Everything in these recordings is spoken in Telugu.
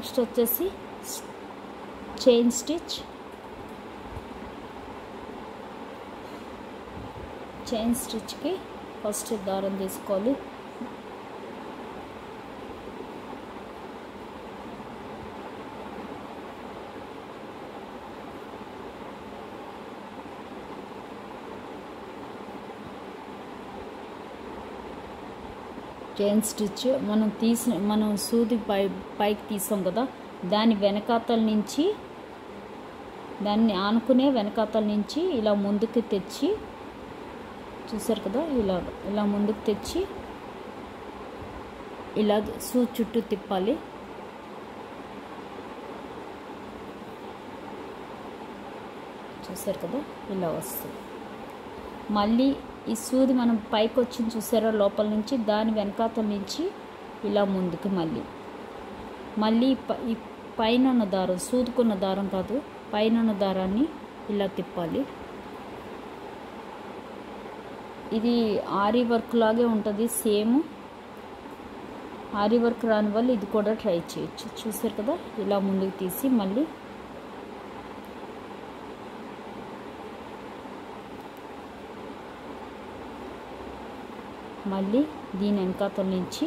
నెక్స్ట్ వచ్చేసి చైన్ స్టిచ్. చైన్ స్టిచ్కి ఫస్ట్ దారం తీసుకోవాలి. చైన్ స్టిచ్ మనం సూది పైకి తీసాం కదా, దాని వెనకాతల నుంచి, దాన్ని ఆనుకునే వెనకాతల నుంచి ఇలా ముందుకు తెచ్చి, చూసారు కదా, ఇలా ముందుకు తెచ్చి ఇలా సూది చుట్టూ తిప్పాలి. చూసారు కదా, ఇలా వస్తుంది. మళ్ళీ ఈ సూది మనం పైకి వచ్చింది చూసారా లోపల నుంచి, దాని వెనకాతల నుంచి ఇలా ముందుకు మళ్ళీ ఈ పైన ఉన్న దారం, సూదుకున్న దారం కాదు, పైన ఉన్న దారాన్ని ఇలా తిప్పాలి. ఇది ఆరీ వర్క్ లాగే ఉంటుంది, సేమ్. ఆరీ వర్క్ రాని వాళ్ళు ఇది కూడా ట్రై చేయొచ్చు. చూసారు కదా, ఇలా ముందుకు తీసి మళ్ళీ దీని వెనకాతల నుంచి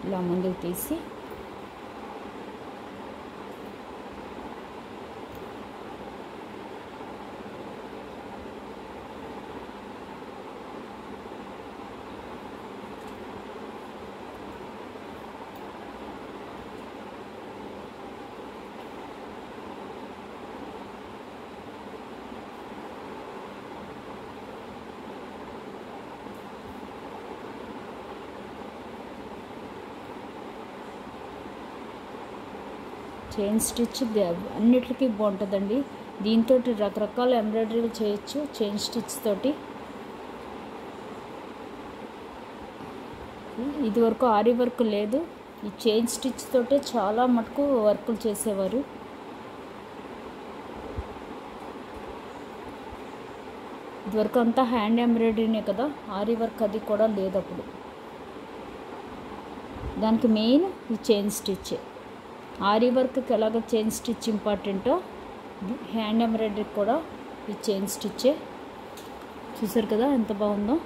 ఇలా ముందుకు తీసి చైన్ స్టిచ్ అన్నిటికీ బాగుంటుందండి. దీంతో రకరకాల ఎంబ్రాయిడరీలు చేయొచ్చు చైన్ స్టిచ్ తోటి. ఇది వరకు ఆరీ వర్క్ లేదు, ఈ చైన్ స్టిచ్ తోటే చాలా మటుకు వర్కులు చేసేవారు. ఇదివరకు అంతా హ్యాండ్ ఎంబ్రాయిడరీనే కదా, ఆరీ వర్క్ అది కూడా లేదు అప్పుడు. దానికి మెయిన్ ఈ చైన్ స్టిచ్. ఆరీ వర్క్కి ఎలాగ చైన్ స్టిచ్ ఇంపార్టెంటో, హ్యాండ్ ఎంబ్రాయిడరీకి కూడా ఈ చైన్ స్టిచ్చే. చూసారు కదా ఎంత బాగుందో.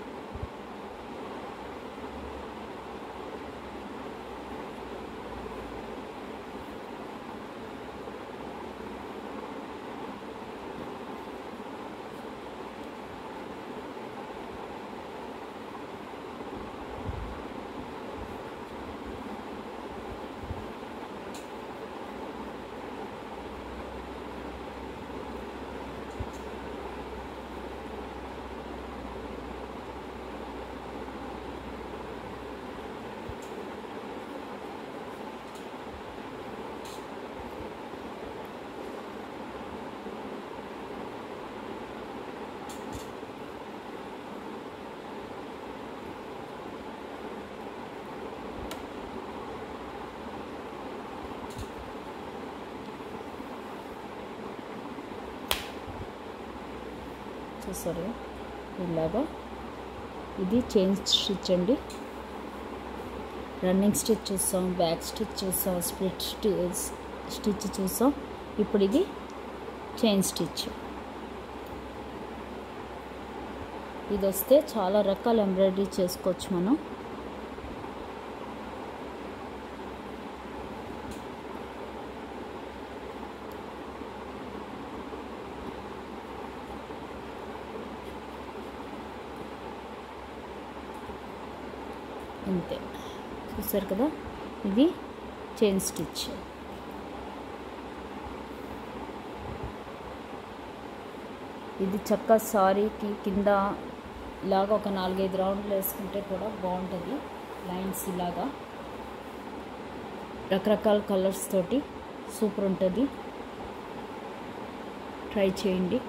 చూసారు ఇలాగా, ఇది చైన్ స్టిచ్ అండి. రన్నింగ్ స్టిచ్ చూసాం, బ్యాక్ స్టిచ్ చూసాం, స్ప్లిట్ స్టిచ్ చూసాం. ఇప్పుడు ఇది చైన్ స్టిచ్. ఇది వస్తే చాలా రకాల ఎంబ్రాయిడరీ చేసుకోవచ్చు మనం. అంతే, చూసారు కదా, ఇది చైన్ స్టిచ్. ఇది చక్కగా సారీకి కింద ఇలాగ ఒక 4-5 రౌండ్లు వేసుకుంటే కూడా బాగుంటుంది. లైన్స్ ఇలాగా రకరకాల కలర్స్ తోటి సూపర్ ఉంటుంది. ట్రై చేయండి.